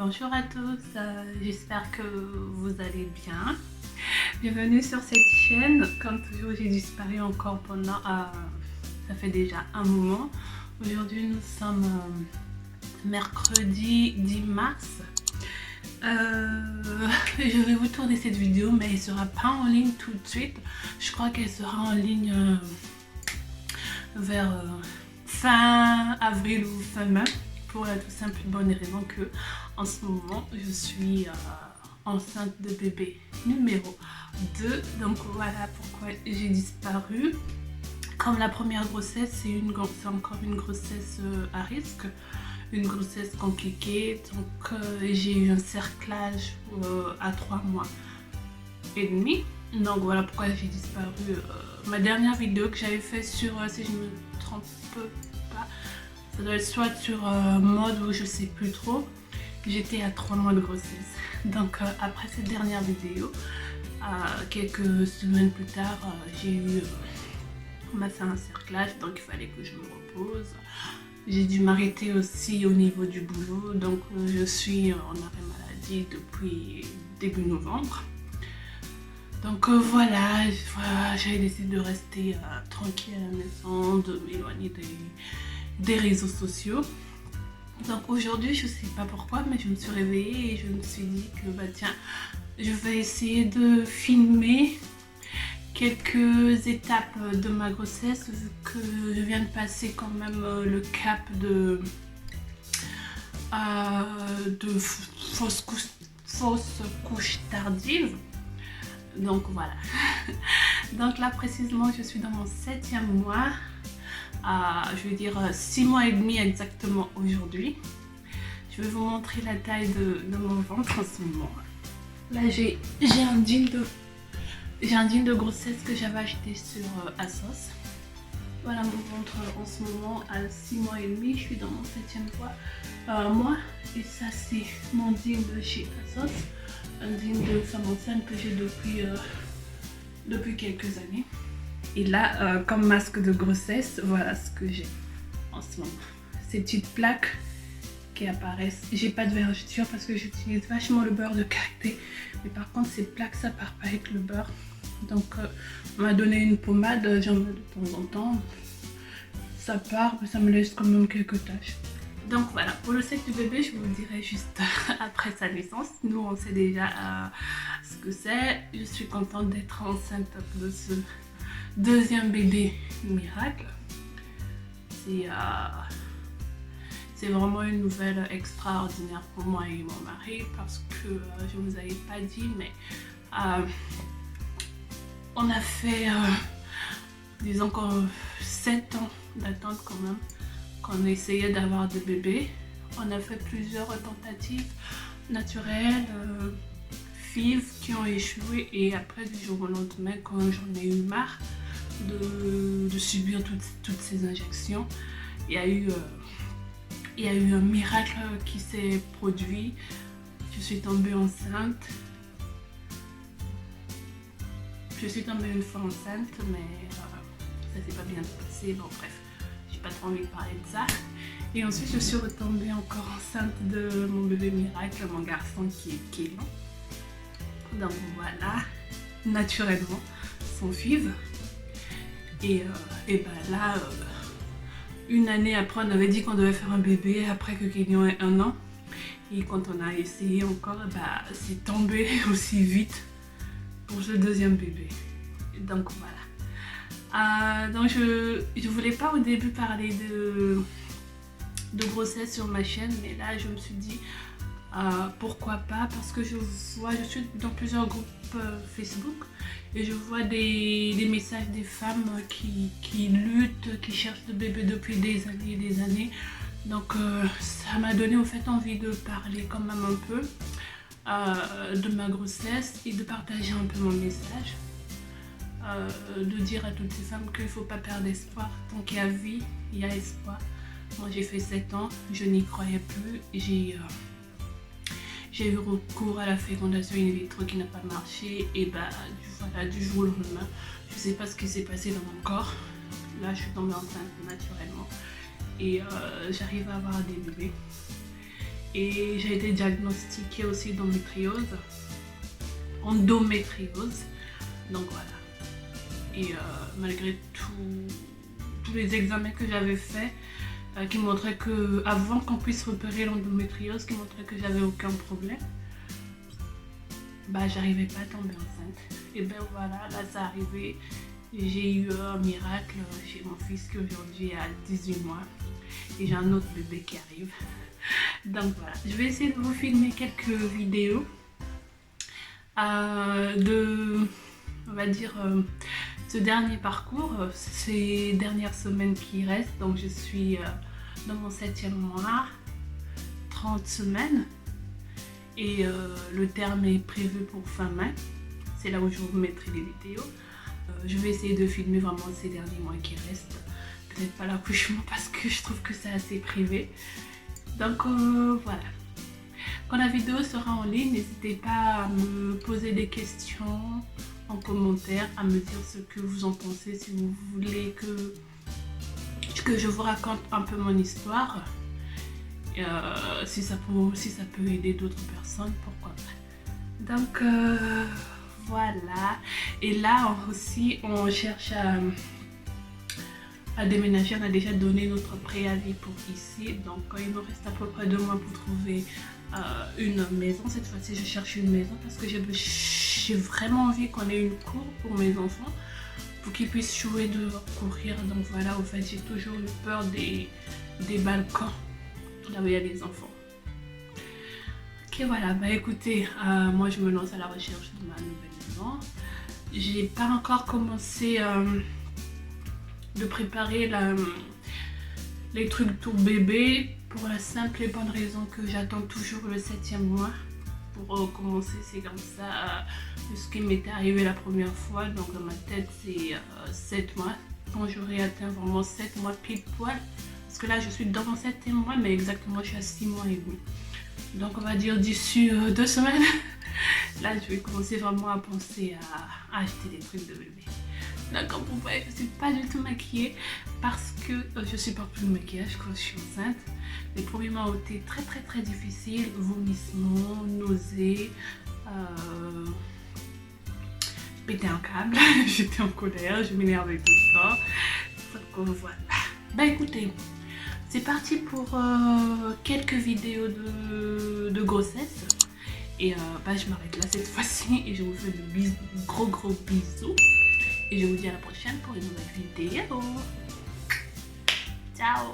Bonjour à tous, j'espère que vous allez bien. Bienvenue sur cette chaîne. Comme toujours, j'ai disparu encore pendant, ça fait déjà un moment. Aujourd'hui, nous sommes mercredi 10 mars. Je vais vous tourner cette vidéo, mais elle ne sera pas en ligne tout de suite. Je crois qu'elle sera en ligne vers fin avril ou fin mai, pour la tout simple bonne raison que en ce moment je suis enceinte de bébé numéro 2. Donc voilà pourquoi j'ai disparu. Comme la première grossesse, c'est encore une grossesse à risque, une grossesse compliquée. Donc j'ai eu un cerclage à 3 mois et demi. Donc voilà pourquoi j'ai disparu. Ma dernière vidéo que j'avais fait sur, si je ne me trompe pas, ça doit être soit sur mode ou je sais plus trop, j'étais à 3 mois de grossesse. Donc après cette dernière vidéo, quelques semaines plus tard, j'ai eu, on m'a fait un cerclage, donc il fallait que je me repose. J'ai dû m'arrêter aussi au niveau du boulot, donc je suis en arrêt maladie depuis début novembre. Donc voilà, j'avais décidé de rester tranquille à la maison, de m'éloigner des réseaux sociaux. Donc aujourd'hui, je sais pas pourquoi, mais je me suis réveillée et je me suis dit que bah tiens, je vais essayer de filmer quelques étapes de ma grossesse, vu que je viens de passer quand même le cap de fausse couche tardive. Donc voilà. Donc là précisément, je suis dans mon 7e mois. Je vais dire 6 mois et demi exactement aujourd'hui. Je vais vous montrer la taille de mon ventre en ce moment. Là j'ai un jean de grossesse que j'avais acheté sur ASOS. Voilà mon ventre en ce moment à 6 mois et demi. Je suis dans mon 7e mois. Et ça c'est mon jean de chez ASOS. Un jean de femme enceinte que j'ai depuis quelques années. Et là, comme masque de grossesse, voilà ce que j'ai en ce moment. Ces petites plaques qui apparaissent. J'ai pas de vergeture parce que j'utilise vachement le beurre de karité. Mais par contre, ces plaques, ça part pas avec le beurre. Donc, on m'a donné une pommade, j'en mets de temps en temps. Ça part, mais ça me laisse quand même quelques taches. Donc voilà, pour le sexe du bébé, je vous dirai juste après sa naissance. Nous, on sait déjà ce que c'est. Je suis contente d'être enceinte de ce deuxième bébé miracle. C'est vraiment une nouvelle extraordinaire pour moi et mon mari, parce que je vous avais pas dit, mais on a fait disons 7 ans d'attente quand même, qu'on essayait d'avoir des bébés. On a fait plusieurs tentatives naturelles, FIV, qui ont échoué, et après du jour au lendemain, quand j'en ai eu marre de subir toutes ces injections, il y a eu un miracle qui s'est produit. Je suis tombée enceinte. Je suis tombée une fois enceinte, mais ça s'est pas bien passé. Bon bref, j'ai pas trop envie de parler de ça. Et ensuite je suis retombée encore enceinte de mon bébé miracle, mon garçon qui est long. Donc voilà, naturellement, son FIV. Et ben là, une année après, on avait dit qu'on devait faire un bébé après que Kenyon ait 1 an. Et quand on a essayé encore, bah, c'est tombé aussi vite pour ce deuxième bébé. Donc voilà. Donc je voulais pas au début parler de grossesse sur ma chaîne, mais là je me suis dit pourquoi pas, parce que je suis dans plusieurs groupes Facebook et je vois des messages des femmes qui luttent, qui cherchent de bébés depuis des années et des années. Donc ça m'a donné en fait envie de parler quand même un peu de ma grossesse et de partager un peu mon message, de dire à toutes ces femmes qu'il ne faut pas perdre espoir. Tant qu'il y a vie, il y a espoir. Moi j'ai fait 7 ans, je n'y croyais plus. J'ai eu recours à la fécondation in vitro qui n'a pas marché, et bah voilà, du jour au lendemain, je sais pas ce qui s'est passé dans mon corps. Là je suis tombée enceinte naturellement et j'arrive à avoir des bébés. et j'ai été diagnostiquée aussi endométriose. Donc voilà. Et malgré tous les examens que j'avais faits, qui montraient que, avant qu'on puisse repérer l'endométriose, qui montraient que j'avais aucun problème, bah j'arrivais pas à tomber enceinte. Et ben voilà, là ça arrivé. J'ai eu un miracle. J'ai mon fils qui aujourd'hui a 18 mois et j'ai un autre bébé qui arrive. Donc voilà, je vais essayer de vous filmer quelques vidéos on va dire, ce dernier parcours, ces dernières semaines qui restent. Donc je suis dans mon 7e mois, 30 semaines, et le terme est prévu pour fin mai. C'est là où je vous mettrai les vidéos. Je vais essayer de filmer vraiment ces derniers mois qui restent. Peut-être pas l'accouchement parce que je trouve que c'est assez privé. Donc voilà. Quand la vidéo sera en ligne, n'hésitez pas à me poser des questions en commentaire, à me dire ce que vous en pensez, si vous voulez que je vous raconte un peu mon histoire. Si ça peut aider d'autres personnes, pourquoi pas. Donc voilà. Et là aussi, on cherche à déménager. On a déjà donné notre préavis pour ici. Donc il nous reste à peu près 2 mois pour trouver une maison. Cette fois-ci, je cherche une maison parce que j'ai vraiment envie qu'on ait une cour pour mes enfants, pour qu'ils puissent jouer dehors, courir. Donc voilà, au fait, j'ai toujours eu peur des balcons, là où il y a des enfants. Ok, voilà, bah écoutez, moi je me lance à la recherche de ma nouvelle maison. J'ai pas encore commencé de préparer les trucs pour bébé, pour la simple et bonne raison que j'attends toujours le 7e mois pour commencer. C'est comme ça ce qui m'était arrivé la première fois. Donc dans ma tête c'est 7 mois, quand j'aurai atteint vraiment 7 mois pile poil, parce que là je suis dans mon 7e mois, mais exactement je suis à 6 mois et demi. Donc on va dire d'ici 2 semaines, là je vais commencer vraiment à penser à acheter des trucs de bébé. Donc comme vous voyez, je ne suis pas du tout maquillée parce que je supporte plus le maquillage quand je suis enceinte. Les premiers mois ont été très difficiles, vomissements, nausées, je pétais un câble, j'étais en colère, je m'énervais tout le temps. Donc voilà. Bah écoutez, c'est parti pour quelques vidéos de grossesse. Et bah, je m'arrête là cette fois-ci et je vous fais de gros bisous. Et je vous dis à la prochaine pour une nouvelle vidéo. Ciao!